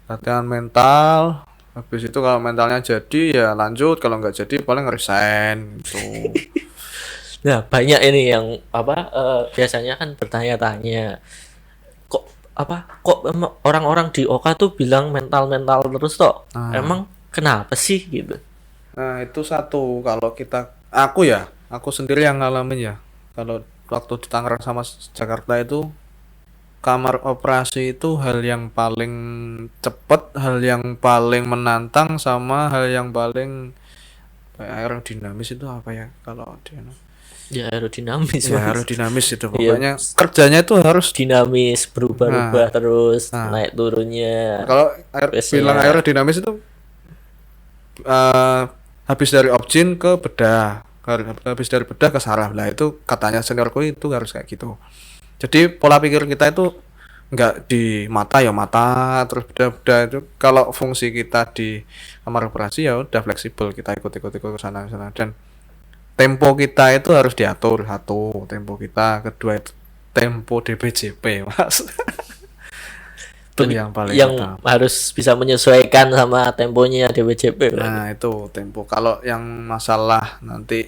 Latihan mental. Habis itu kalau mentalnya jadi ya lanjut, kalau nggak jadi paling resign gitu. Nah, banyak ini yang biasanya kan bertanya-tanya. Kok orang-orang di Oka tuh bilang mental terus toh? Emang kenapa sih gitu? Nah, itu satu kalau aku sendiri yang ngalamin ya. Kalau waktu di Tangerang sama Jakarta itu kamar operasi itu hal yang paling cepat, hal yang paling menantang, sama hal yang paling aerodinamis itu apa ya kalau dia Ya aerodinamis. ya Mas. aerodinamis itu pokoknya kerjanya itu harus Dinamis, berubah-ubah terus, Nah. naik turunnya. kalau Biasanya. bilang aerodinamis itu habis dari objin ke bedah, habis dari bedah ke saraf lah, itu katanya seniorku itu harus kayak gitu. Jadi pola pikir kita itu nggak di mata ya mata terus bedah itu. Kalau fungsi kita di kamar operasi ya udah fleksibel, kita ikut ke sana dan tempo kita itu harus diatur. Satu, tempo kita. Kedua itu tempo DPJP mas. Itu yang paling utama. harus bisa menyesuaikan sama temponya DWJP. Nah itu tempo. Kalau yang masalah nanti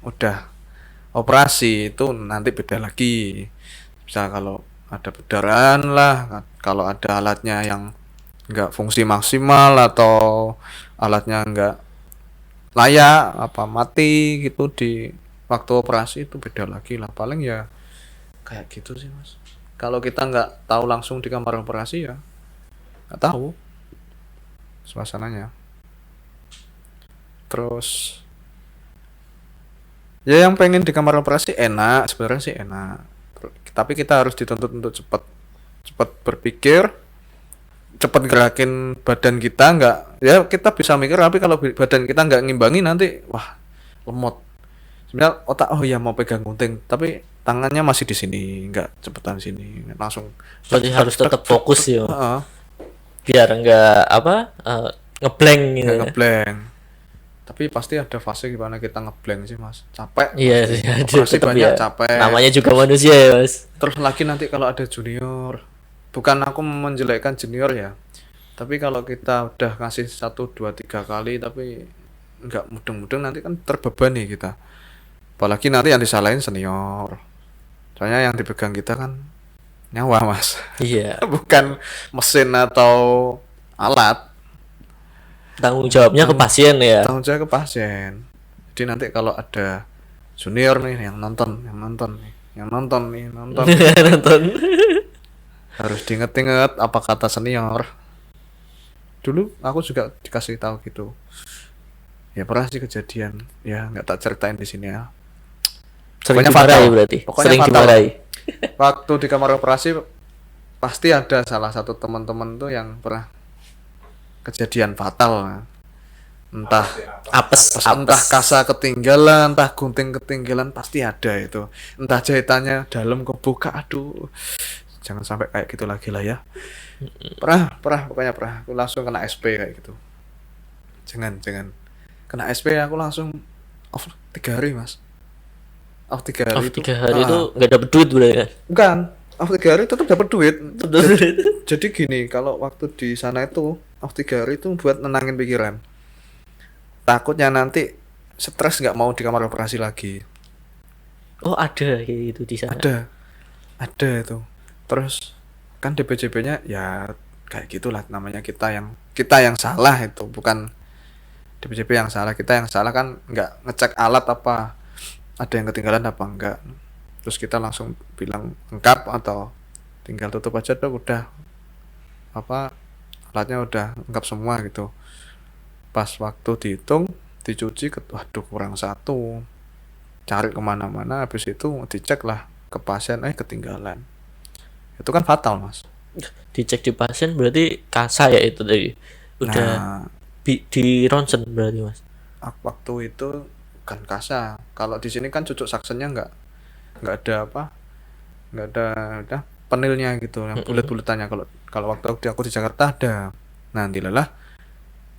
udah operasi itu nanti beda lagi. Bisa kalau ada perdarahan lah, kalau ada alatnya yang nggak fungsi maksimal atau alatnya nggak layak apa mati gitu di waktu operasi, itu beda lagi lah. Paling ya kayak gitu sih mas. Kalau kita nggak tahu langsung di kamar operasi ya nggak tahu suasananya. Terus ya yang pengen di kamar operasi enak, sebenarnya sih enak. Tapi kita harus dituntut untuk cepat berpikir, cepat gerakin badan kita. Nggak ya kita bisa mikir, tapi kalau badan kita nggak ngimbangi nanti wah lemot. Sebenarnya otak oh ya mau pegang gunting tapi tangannya masih di sini, nggak cepetan sini, langsung Berarti harus tetap fokus ya. Heeh. Biar enggak ngeblank gitu. Nggak ngeblank. Tapi pasti ada fase gimana kita ngeblank sih mas, capek. Iya sih, Operasi tetap banyak ya. capek. Namanya juga manusia ya, Mas. Terus lagi nanti kalau ada junior, bukan aku menjelekkan junior ya, Tapi kalau kita udah ngasih 1, 2, 3 kali tapi nggak mudeng-mudeng nanti kan terbebani kita. Apalagi nanti yang disalahin senior. Soalnya yang dipegang kita kan nyawa mas. Iya. Bukan mesin atau alat. Tanggung jawabnya ke pasien ya. Tanggung jawab ke pasien. Jadi nanti kalau ada junior nih yang nonton Nonton. harus diinget-inget apa kata senior. Dulu aku juga dikasih tahu gitu. Ya pernah sih kejadian. Ya nggak tak ceritain di sini ya. Sering Pokoknya dimarahi fatal. berarti. Pokoknya Sering fatal. dimarahi. Waktu di kamar operasi pasti ada salah satu teman-teman tuh yang pernah kejadian fatal. Entah entah kasa ketinggalan, entah gunting ketinggalan, pasti ada itu. Entah jahitannya dalam kebuka, aduh. Jangan sampai kayak gitu lagi lah ya. Pokoknya pernah. Aku langsung kena SP kayak gitu. Jangan. Kena SP aku langsung off 3 hari, Mas. Off 3 hari itu. 3 hari itu nggak dapet duit berarti kan? Bukan. Off 3 hari tetap dapat duit. Jadi gini, kalau waktu di sana itu off 3 hari itu buat nenangin pikiran. Takutnya nanti stres nggak mau di kamar operasi lagi. Oh ada kayak gitu di sana. Ada itu. Terus kan DPJP-nya ya kayak gitulah, namanya kita yang salah, itu bukan DPJP yang salah. Kita yang salah kan nggak ngecek alat apa ada yang ketinggalan apa enggak, terus kita langsung bilang lengkap atau tinggal tutup aja tuh, udah apa alatnya udah lengkap semua gitu. Pas waktu dihitung dicuci, waduh kurang 1, cari kemana-mana, habis itu dicek lah ke pasien, ketinggalan. Itu kan fatal, Mas. Dicek di pasien berarti kasa ya itu tadi. Udah di ronsen berarti, Mas. Waktu itu kan kasa. Kalau di sini kan cucuk saksennya nggak ada penilnya gitu, yang bulat-bulatannya. Kalau waktu aku di Jakarta ada. Nah, dilelah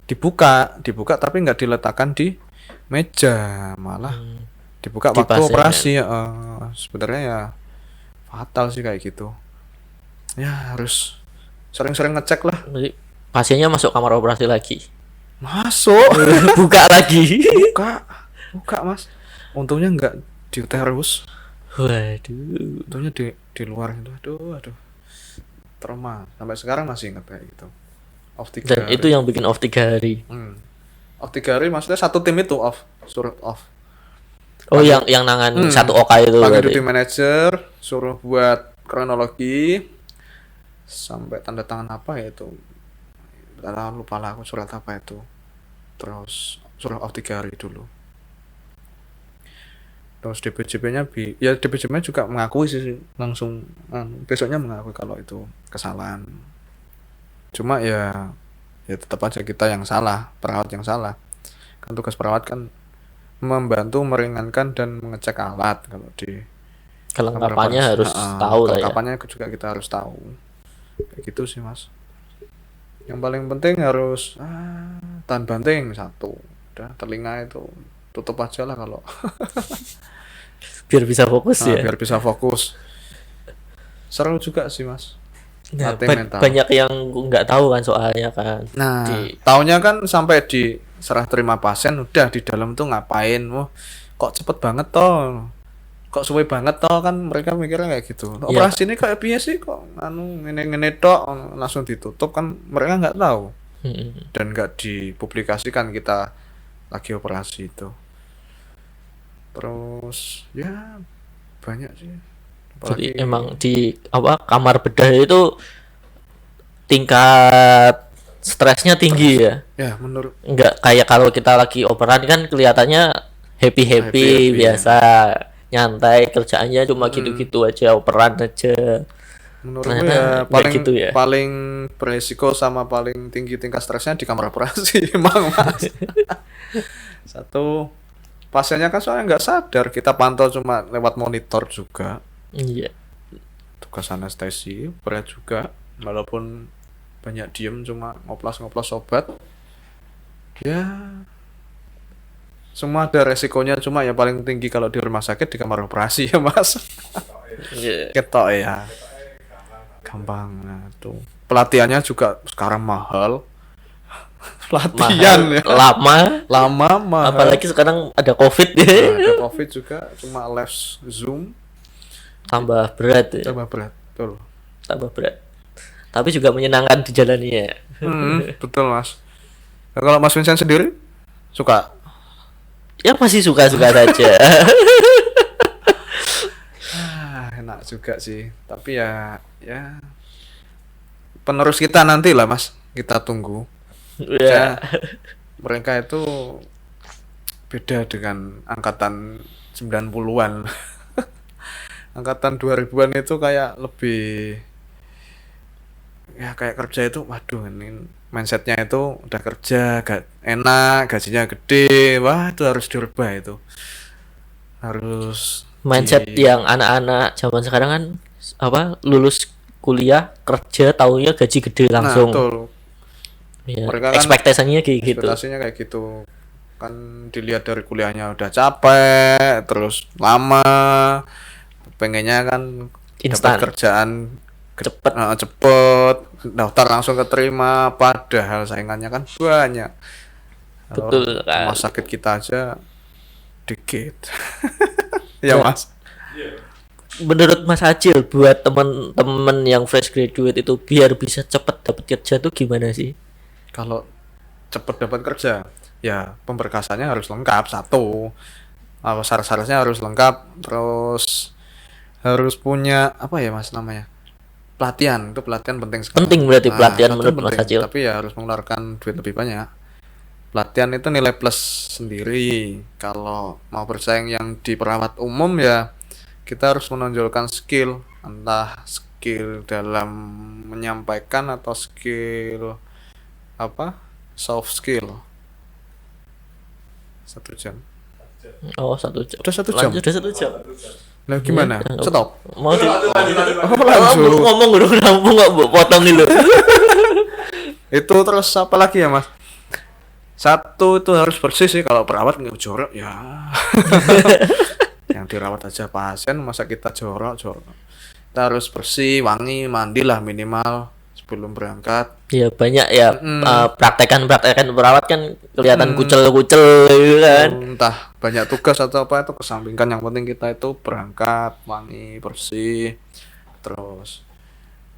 dibuka tapi nggak diletakkan di meja, malah dibuka Di waktu pasien. operasi. Sebenarnya ya fatal sih kayak gitu. Ya harus sering-sering ngecek lah. Berarti pasiennya masuk kamar operasi lagi. Masuk. Buka lagi. buka Mas. Untungnya nggak diuterus. Waduh. Untungnya di luar itu. Aduh. Trauma. Sampai sekarang masih ingat kayak gitu. Off 3 Dan hari. itu yang bikin off 3 hari. Off 3 hari maksudnya satu tim itu suruh off. Oh, yang nangan satu OK itu Panggil berarti. duty manager, suruh buat kronologi sampai tanda tangan apa ya itu. Lupa lah aku surat apa itu. Terus suruh off 3 hari dulu. Terus DPJP-nya DPJP-nya juga mengakui sih langsung, besoknya mengakui kalau itu kesalahan. Cuma ya tetap aja kita yang salah, perawat yang salah. Kan tugas perawat kan membantu meringankan dan mengecek alat. Kalau di Kelengkapannya harus tahu lah ya. kelengkapannya juga kita harus tahu. Kayak gitu sih, Mas. Yang paling penting harus tahan banting 1. Udah, telinga itu tutup aja lah kalau Biar bisa fokus ya. biar bisa fokus. Seru juga sih, Mas. Nah, Latih mental. banyak yang nggak tahu kan soalnya kan. Nah, taunya kan sampai di serah terima pasien udah di dalam tuh ngapain. Wah, kok cepet banget toh. Kok suwe banget toh, kan mereka mikirnya kayak gitu. Operasi ini kayak piye sih kok ngene-ngene tok langsung ditutup, kan mereka nggak tahu. Dan nggak dipublikasikan kita lagi operasi itu. Terus ya banyak sih. Jadi emang di kamar bedah itu tingkat stresnya tinggi ya. Ya, menurut Enggak kayak kalau kita lagi operan kan kelihatannya happy biasa, nyantai, kerjaannya cuma gitu-gitu aja, operan aja. menurut Nah, gue ya paling gitu ya. paling beresiko sama paling tinggi tingkat stresnya di kamar operasi emang, Mas. Satu, pasiennya kan soalnya nggak sadar, kita pantau cuma lewat monitor juga. Iya. Tugas anestesi berat juga, walaupun banyak diem cuma ngoplos-ngoplos obat. Ya semua ada resikonya, cuma ya paling tinggi kalau di rumah sakit di kamar operasi ya, Mas. Iya. Ketok ya gampang. Nah tuh pelatihannya juga sekarang mahal. Pelatihan ya. Lama, Mahal. apalagi sekarang ada COVID ya. Nah, ada COVID juga, cuma live Zoom Tambah berat ya. tambah berat. Betul. Tambah berat. Tapi juga menyenangkan dijalaninya. Betul Mas. Nah, kalau Mas Vincent sendiri suka? Ya masih suka-suka saja. Enak juga sih. Tapi ya penerus kita nanti lah Mas. Kita tunggu. Ya. Mereka itu beda dengan angkatan 90-an. Angkatan 2000-an itu kayak lebih ya kayak kerja itu waduh ini mindsetnya itu udah kerja gak enak, gajinya gede, wah itu harus dirubah itu. Harus Mindset yang anak-anak zaman sekarang kan apa lulus kuliah kerja taunya gaji gede langsung. Nah, betul. Ya, Mereka kan ekspektasinya kayak gitu. ekspektasinya kayak gitu. Kan dilihat dari kuliahnya udah capek, terus lama, pengennya kan Instan. dapat kerjaan Cepet. cepet, daftar langsung keterima, padahal saingannya kan banyak. Betul kan. Rumah sakit kita aja dikit. Ya Nah, Mas. menurut Mas Acil buat teman-teman yang fresh graduate itu biar bisa cepet dapat kerja tuh gimana sih? Kalau cepet dapat kerja, ya pemberkasannya harus lengkap satu. Syarat-syaratnya harus lengkap, terus harus punya apa ya Mas namanya? Pelatihan. Itu pelatihan penting sekali. Penting berarti pelatihan pelatihan menurut Mas penting, Acil. tapi ya harus mengeluarkan duit lebih banyak. Pelatihan itu nilai plus sendiri. Kalau mau bersaing yang di perawat umum ya kita harus menonjolkan skill, entah skill dalam menyampaikan atau skill apa soft skill. 1 jam. Oh 1 jam. Udah 1 jam. Lanjut udah 1 jam. Nah gimana? Ya, Stop. Mau di Langsung. ngomong udah kenapa nggak potong dulu. Itu terus apa lagi ya Mas? Satu itu harus bersih sih, kalau perawat nggak jorok ya. Yang dirawat aja pasien, masa kita jorok. Kita harus bersih, wangi, mandilah minimal sebelum berangkat. Ya banyak ya praktekan perawat kan kelihatan kucel-kucel gitu kan. Entah banyak tugas atau apa itu kesampingkan, yang penting kita itu berangkat wangi, bersih, terus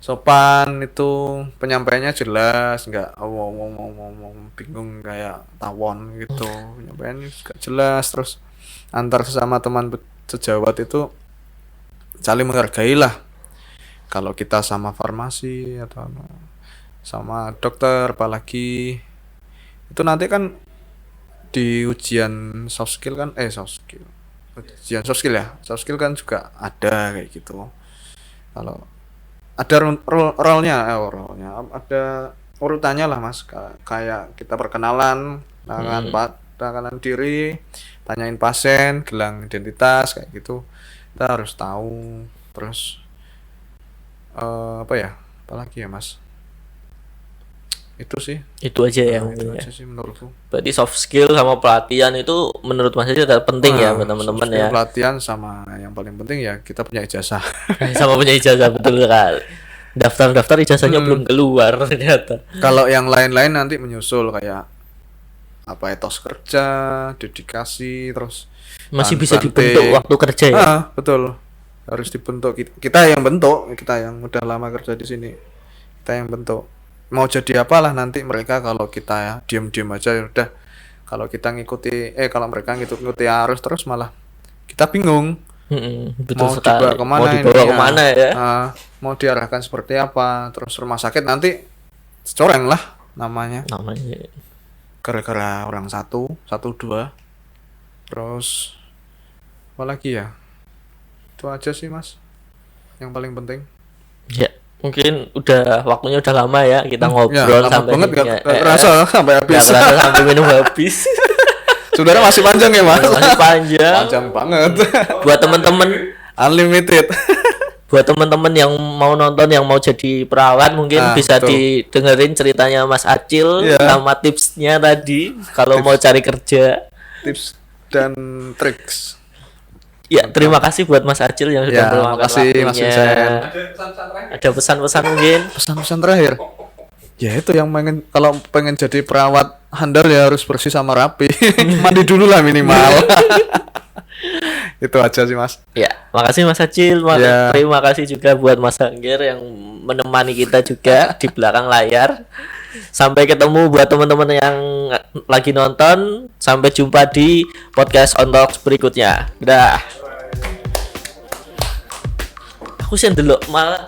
sopan, itu penyampaiannya jelas, nggak ngomong bingung kayak tawon gitu. Penyampaiannya juga jelas, terus antar sesama teman sejawat itu saling menghargai lah. Kalau kita sama farmasi atau sama dokter apalagi itu nanti kan di ujian soft skill kan ujian soft skill ya, soft skill kan juga ada kayak gitu. Kalau ada role-nya ada urutannya lah Mas, kayak kita perkenalan tangan diri, tanyain pasien, gelang identitas kayak gitu, kita harus tahu. Terus apalagi ya Mas, itu sih. Itu aja ya Itu mungkin ya. aja sih menurutku. Berarti soft skill sama pelatihan itu menurut Mas Acil penting ya buat teman-teman soft skill, ya. pelatihan sama yang paling penting ya kita punya ijazah. Sama punya ijazah betul sekali. Daftar ijazahnya belum keluar ternyata. Kalau yang lain-lain nanti menyusul kayak apa, etos kerja, dedikasi, terus Masih bisa Bante. dibentuk waktu kerja ya. Betul, harus dibentuk. Kita yang bentuk, kita yang udah lama kerja di sini, kita yang bentuk. Mau jadi apalah nanti mereka, kalau kita ya diem-diem aja ya udah. Kalau kita kalau mereka ngikuti arus terus malah kita bingung. Betul Mau sekali. dibawa kemana Mau dibawa ini, kemana ya? Mau diarahkan seperti apa, terus rumah sakit nanti coreng lah namanya Namanya. gara-gara orang satu dua. Terus apa lagi ya, itu aja sih Mas yang paling penting. Ya, mungkin waktunya udah lama ya kita ngobrol lama sampai banget, ini. gak kerasa sampai habis. Nggak kerasa sampai minum habis. Saudara masih panjang ya Mas? Masih panjang. Panjang banget. Buat teman-teman Unlimited. Buat teman-teman yang mau nonton, yang mau jadi perawat, mungkin bisa betul. didengerin ceritanya Mas Acil sama tipsnya tadi kalau mau cari kerja. Tips dan triks. Ya, terima kasih buat Mas Acil yang sudah Ya, meluangkan makasih, Mas waktunya. Vincent. Ada pesan-pesan terakhir? Ada pesan-pesan mungkin? Pesan-pesan terakhir. Ya itu yang kalau pengen jadi perawat handal ya harus bersih sama rapi. Mandi dulu lah minimal. Itu aja sih Mas. Ya, makasih Mas Acil. Ya. Terima kasih juga buat Mas Angger yang menemani kita juga di belakang layar. Sampai ketemu buat teman-teman yang lagi nonton. Sampai jumpa di podcast On Talks berikutnya. Dah. Aku sih ndelok malah